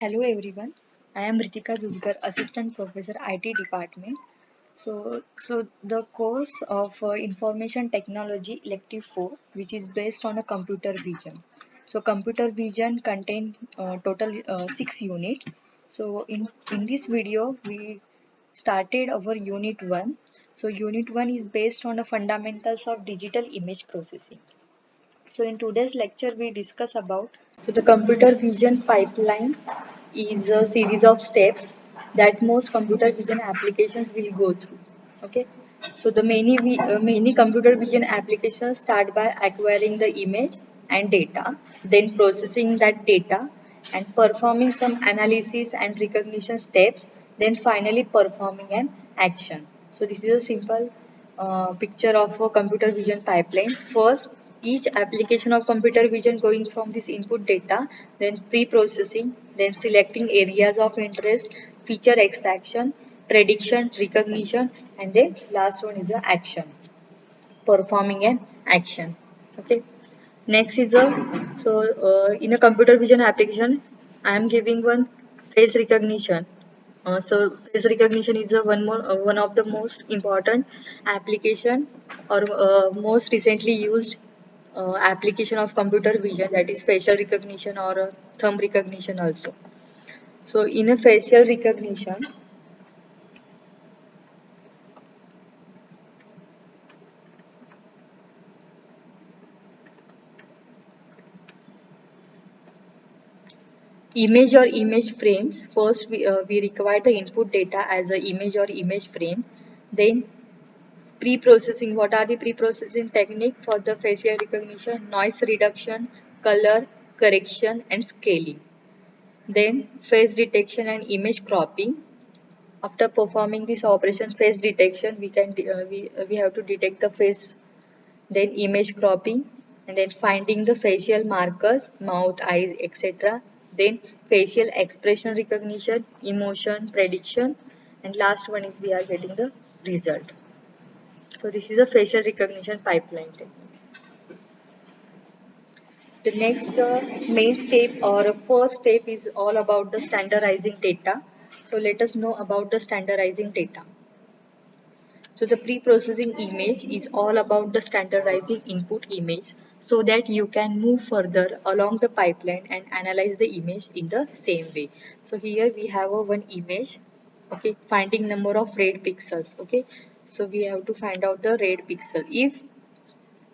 Hello everyone, I am Ritika Juzgar, Assistant Professor IT Department. So the course of Information Technology Elective 4, which is based on a computer vision. So computer vision contain total 6 units. So in this video we started our unit 1. So unit 1 is based on the fundamentals of digital image processing. So in today's lecture, we discuss about the computer vision pipeline is a series of steps that most computer vision applications will go through. Okay, so the many computer vision applications start by acquiring the image and data, then processing that data and performing some analysis and recognition steps, then finally performing an action. So this is a simple picture of a computer vision pipeline. First, each application of computer vision going from this input data, then pre-processing, then selecting areas of interest, feature extraction, prediction, recognition, and then last one is the action, performing an action. Okay. Next is a in a computer vision application, I am giving one face recognition. So face recognition is one of the most important application or most recently used application of computer vision, that is facial recognition or thumb recognition also. So in a facial recognition, image or image frames. First, we require the input data as an image or image frame. Then pre-processing. What are the pre-processing technique for the facial recognition? Noise reduction, color correction, and scaling. Then face detection and image cropping. After performing this operation, face detection, we have to detect the face. Then image cropping, and then finding the facial markers, mouth, eyes, etc. Then facial expression recognition, emotion prediction, and last one is we are getting the result. So this is a facial recognition pipeline technique. The next main step or first step is all about the standardizing data. So let us know about the standardizing data. So the pre-processing image is all about the standardizing input image so that you can move further along the pipeline and analyze the image in the same way. So here we have a one image, okay, finding number of red pixels, okay. So we have to find out the red pixel. If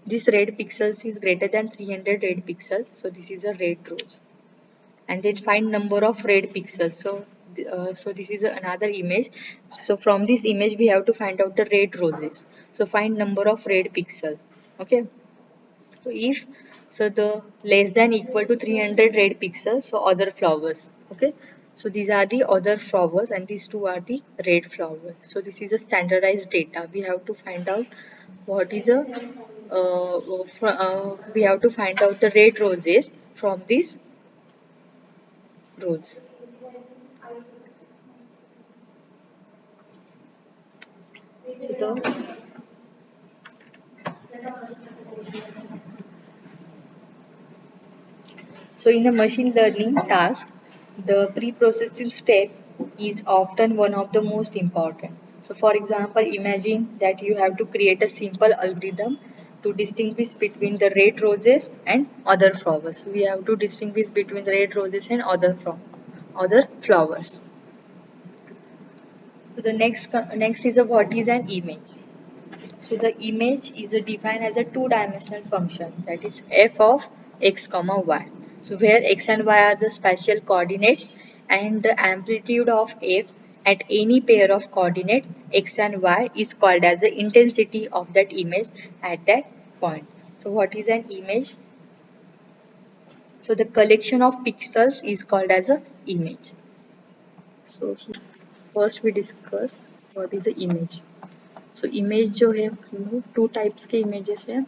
this red pixels is greater than 300 red pixels, so this is the red rows. And then find number of red pixels. So this is another image. So from this image we have to find out the red roses. So find number of red pixel. Okay. So if so the less than equal to 300 red pixels, so other flowers. Okay. So these are the other flowers and these two are the red flowers. So this is a standardized data. We have to find out what is a we have to find out the red roses from these rows. So in a machine learning task, the pre-processing step is often one of the most important. So for example, imagine that you have to create a simple algorithm to distinguish between the red roses and other flowers. We have to distinguish between the red roses and other flowers. So the next is a what is an image. So the image is defined as a two-dimensional function, that is f of x comma y. So where x and y are the spatial coordinates and the amplitude of f at any pair of coordinates x and y is called as the intensity of that image at that point. So what is an image? So the collection of pixels is called as a image. So first we discuss what is the image. So image जो है two types के images है.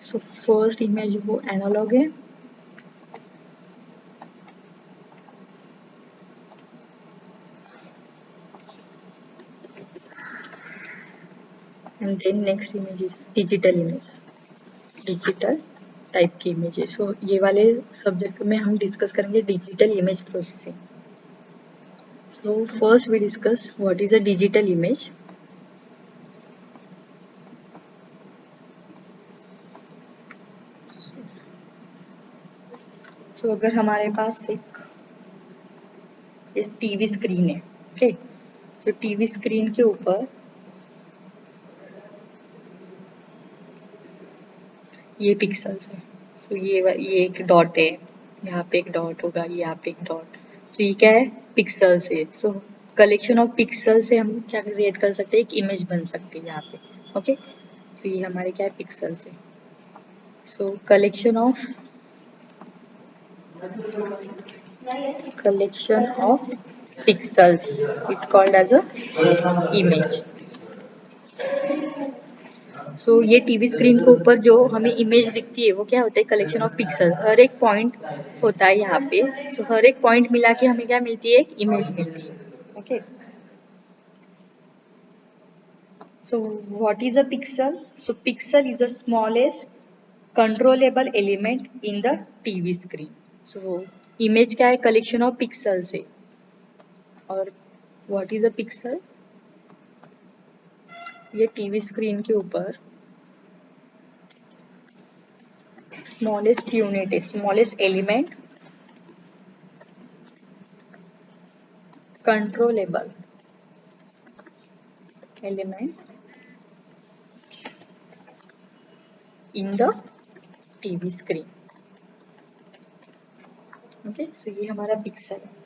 So first image वो analog है. And then next image is digital image, digital type की image है। So ये वाले सब्जेक्ट में हम डिस्कस करेंगे digital image processing. So first we discuss what is a digital image. So अगर हमारे पास एक टीवी स्क्रीन है, ओके, सो टीवी स्क्रीन के ऊपर ये पिक्सल्स है। सो ये एक डॉट है, यहाँ पे एक डॉट होगा, यहाँ पे एक डॉट। सो ये क्या है, पिक्सल्स है। सो कलेक्शन ऑफ पिक्सल से हम क्या क्रिएट कर सकते हैं, एक इमेज बन सकती है यहाँ पे, ओके। सो ये हमारे क्या है, पिक्सल्स है। सो collection of pixels is called as a image। सो ये टीवी स्क्रीन के ऊपर जो हमें इमेज दिखती है वो क्या होता है, कलेक्शन ऑफ पिक्सल। हर एक पॉइंट होता है यहाँ पे। सो हर एक पॉइंट मिला के हमें क्या मिलती है, एक इमेज मिलती है, okay. So what is a pixel? So pixel is the smallest controllable element in the TV screen. So image क्या है, कलेक्शन ऑफ पिक्सल से। और व्हाट इज अ पिक्सल, ये टीवी स्क्रीन के ऊपर स्मॉलेस्ट यूनिट है, smallest element controllable element in the TV screen, okay. So ये हमारा पिक्सल है।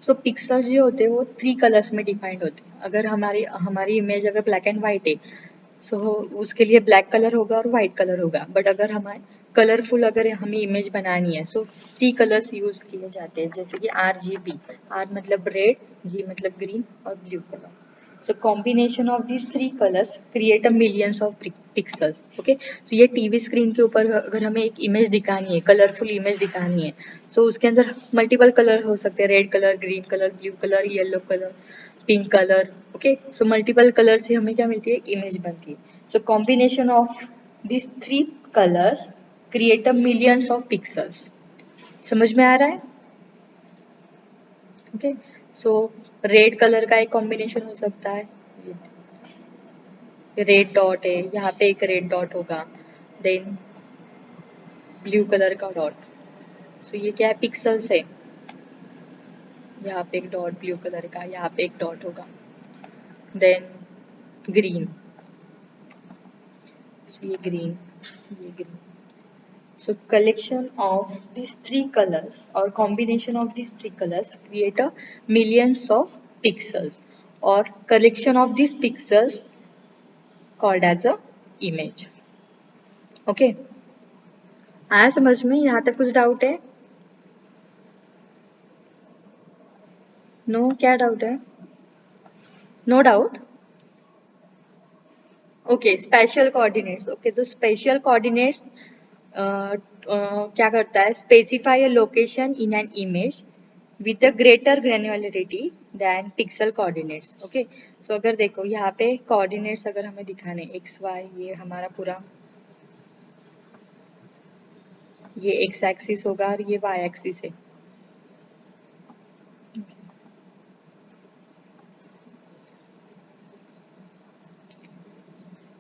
सो पिक्सल्स जो होते हैं वो 3 कलर्स में डिफाइंड होते हैं। अगर हमारी हमारी इमेज अगर ब्लैक एंड व्हाइट है, सो उसके लिए ब्लैक कलर होगा और व्हाइट कलर होगा। बट अगर हमारे कलरफुल अगर हमें इमेज बनानी है, सो 3 कलर्स यूज किए जाते हैं, जैसे कि RGB, आर मतलब रेड, जी मतलब ग्रीन और blue colour. So combination of these 3 colors create a millions of pixels, okay। So ये टीवी स्क्रीन के ऊपर अगर हमें एक इमेज दिखानी है, कलरफुल इमेज दिखानी है, so उसके अंदर मल्टीपल कलर हो सकते हैं, red colour, green colour, blue colour, yellow colour, pink colour, okay. So multiple colour से हमें क्या मिलती है, इमेज बनती है। So combination of this 3 colours create a millions of pixels. समझ में आ रहा है, ओके। सो रेड कलर का एक कॉम्बिनेशन हो सकता है, रेड डॉट है, यहाँ पे एक रेड डॉट होगा, देन ब्लू कलर का डॉट। सो ये क्या है, पिक्सल्स है। यहाँ पे एक डॉट ब्लू कलर का, यहाँ पे एक डॉट होगा, देन ग्रीन। सो ये ग्रीन, ये green. So collection of these 3 colors or combination of these 3 colors create a millions of pixels, or collection of these pixels called as a image, okay। आया समझ में, यहाँ तक कुछ डाउट है? नो, क्या डाउट है? No doubt, okay. Special coordinates, okay. तो स्पेशल कोऑर्डिनेट्स क्या करता है, specify a location in an image with a greater granularity than pixel coordinates, okay। so अगर देखो यहाँ पे coordinates अगर हमें दिखाने x y, ये हमारा पूरा ये x एक्सिस होगा और ये y एक्सिस है।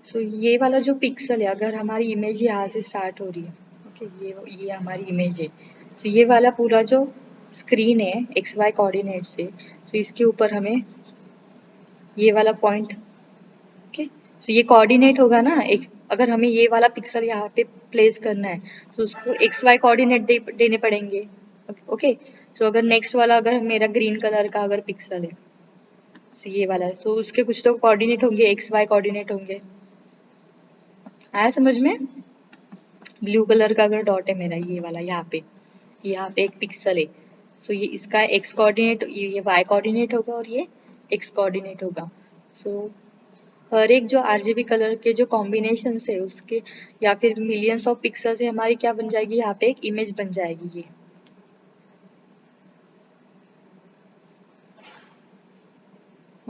सो ये वाला जो पिक्सल है, अगर हमारी इमेज यहाँ से स्टार्ट हो रही है, ओके, ये हमारी इमेज है। तो ये वाला पूरा जो स्क्रीन है एक्स वाई कोऑर्डिनेट से, तो इसके ऊपर हमें ये वाला पॉइंट, ओके। तो ये कोऑर्डिनेट होगा ना एक, अगर हमें ये वाला पिक्सल यहाँ पे प्लेस करना है, तो उसको एक्स वाई कोऑर्डिनेट देने पड़ेंगे, ओके। सो अगर नेक्स्ट वाला अगर मेरा ग्रीन कलर का अगर पिक्सल है, तो ये वाला है, तो उसके कुछ तो कोऑर्डिनेट होंगे, एक्स वाई कोऑर्डिनेट होंगे। आया समझ में? ब्लू कलर का अगर डॉट है मेरा ये वाला यहाँ पे एक पिक्सल है, सो ये इसका एक्स कोऑर्डिनेट, ये वाई कोऑर्डिनेट होगा और ये एक्स कोऑर्डिनेट होगा। सो हर एक जो आरजीबी कलर के जो कॉम्बिनेशन है उसके, या फिर मिलियंस ऑफ पिक्सल से हमारी क्या बन जाएगी, यहाँ पे एक इमेज बन जाएगी ये,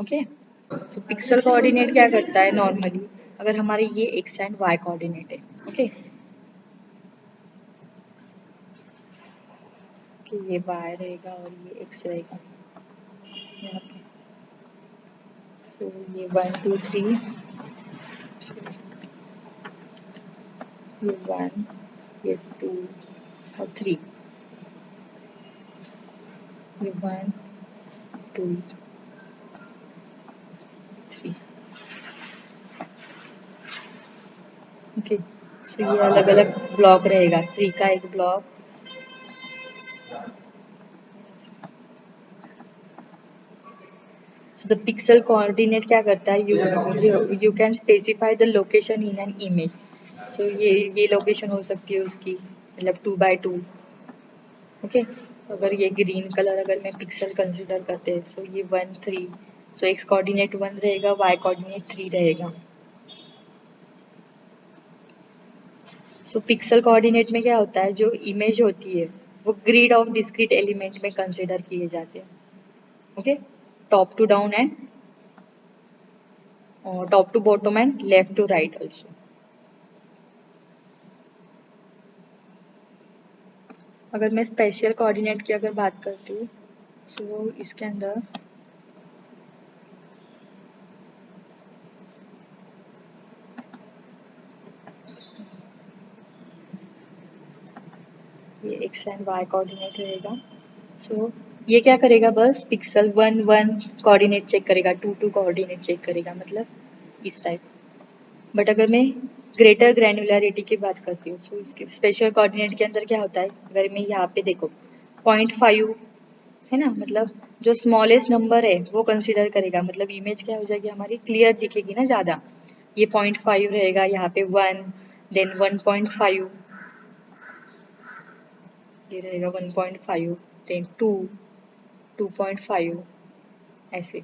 ओके। सो पिक्सल कोऑर्डिनेट क्या करता है नॉर्मली, अगर हमारे ये एक्स एंड वाई कोऑर्डिनेट है, ओके, कि ये वाई रहेगा और ये एक्स रहेगा यहाँ पे। सो ये 1 2 3, ये 1, ये 2 और 3, ये 1 2 3, ओके। सो ये अलग अलग ब्लॉक रहेगा, 3 का एक block. So the pixel coordinate क्या करता है, you can specify the location in an image. So ये लोकेशन हो सकती है उसकी, मतलब 2 by 2, ओके। अगर ये ग्रीन कलर अगर मैं पिक्सल कंसिडर करते हैं, सो ये 1 3, सो एक्स कोऑर्डिनेट 1 रहेगा, वाई कोऑर्डिनेट 3 रहेगा। सो पिक्सल कोऑर्डिनेट में क्या होता है, जो इमेज होती है वो ग्रिड ऑफ डिस्क्रीट एलिमेंट में कंसिडर किए जाते हैं, okay, top to down and top to bottom and left to right also. अगर मैं स्पेशल कोऑर्डिनेट की अगर बात करती हूँ, सो इसके अंदर ये एक्स एंड वाई कोऑर्डिनेट रहेगा। सो ये क्या करेगा, बस पिक्सल 1 1 कोऑर्डिनेट चेक करेगा, 2 2 कोऑर्डिनेट चेक करेगा, मतलब इस टाइप। बट अगर मैं ग्रेटर ग्रैन्युलरिटी की बात करती हूँ, तो इसके स्पेशल कोऑर्डिनेट के अंदर क्या होता है, अगर मैं यहाँ पे देखो 0.5 है ना, मतलब जो स्मॉलेस्ट नंबर है वो कंसिडर करेगा, मतलब इमेज क्या हो जाएगी हमारी, क्लियर दिखेगी ना ज़्यादा। ये 0.5 रहेगा, यहाँ पे 1, देन 1.5, ये रहेगा 1.5, देन 2 2.5, ऐसे।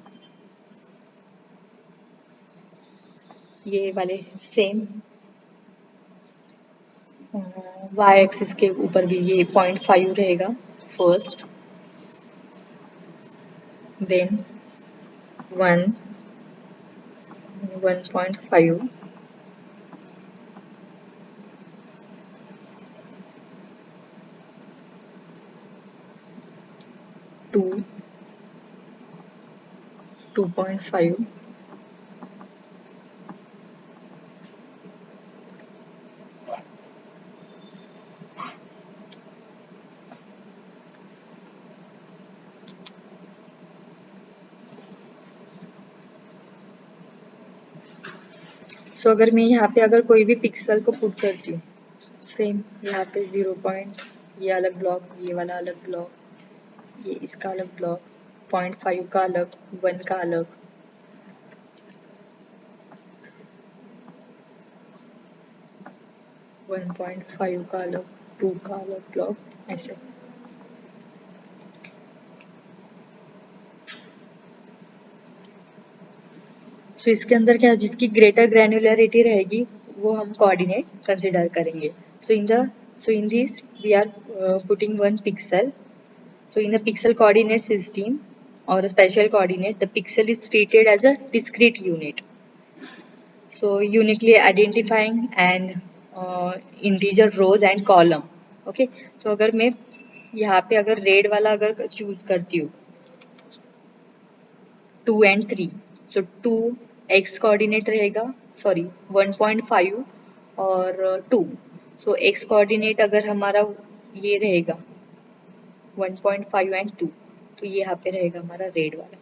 ये वाले सेम वाई एक्सिस के ऊपर भी ये 0.5 रहेगा फर्स्ट, देन 1 1.5, 2 2.5, सो अगर मैं यहाँ पे अगर कोई भी पिक्सल को पुट करती हूँ, सेम यहाँ पे 0 पॉइंट, ये अलग ब्लॉक, ये वाला अलग ब्लॉक, ये इसका अलग ब्लॉक, 0.5 का अलग, 1 का अलग, 1.5 का अलग, 2 का अलग ब्लॉक, ऐसे। सो इसके अंदर क्या, जिसकी ग्रेटर ग्रैन्युलरिटी रहेगी वो हम कोऑर्डिनेट कंसिडर करेंगे। So in this we are putting one pixel. So in the pixel coordinate system or a spatial coordinate, the pixel is treated as a discrete unit. So uniquely identifying and integer rows and column. Okay. So अगर मैं यहाँ पे अगर red वाला अगर choose करती हूँ 2 and 3, so 2 x coordinate रहेगा, सॉरी 1.5 और 2, so x कोऑर्डिनेट अगर हमारा ये रहेगा 1.5 एंड 2, तो ये यहाँ पे रहेगा हमारा रेड वाला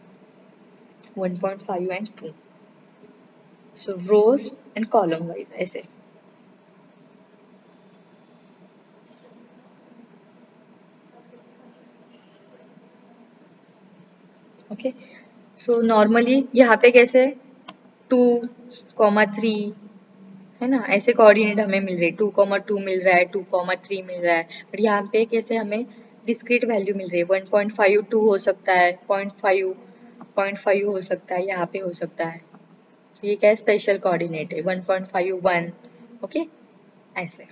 1.5 and 2, so rows and column wise ऐसे। ओके। सो नॉर्मली यहाँ पे कैसे 2, 3 है ना, ऐसे कोऑर्डिनेट हमें मिल रहे, 2, 2 मिल रहा है, 2, 3 मिल रहा है, बट यहाँ पे कैसे हमें डिस्क्रीट वैल्यू मिल रही है, 1.5 2 हो सकता है, 0.5 हो सकता है, यहाँ पे हो सकता है। तो ये क्या है, स्पेशल कोऑर्डिनेट है, 1.5 1, ओके, ऐसे।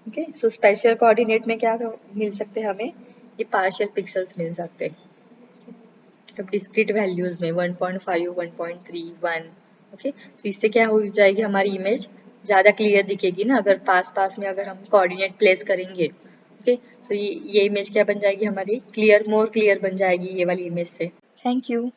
ओके, सो स्पेशल कोऑर्डिनेट में क्या मिल सकते हैं हमें, ये पार्शियल पिक्सल्स मिल सकते हैं, मतलब डिस्क्रीट वैल्यूज में 1.5, 1.3, 1। ओके, तो इससे क्या हो जाएगी, हमारी इमेज ज़्यादा क्लियर दिखेगी ना, अगर पास पास में अगर हम कोऑर्डिनेट प्लेस करेंगे। ओके, सो ये इमेज क्या बन जाएगी हमारी, क्लियर, मोर क्लियर बन जाएगी ये वाली इमेज से। Thank you.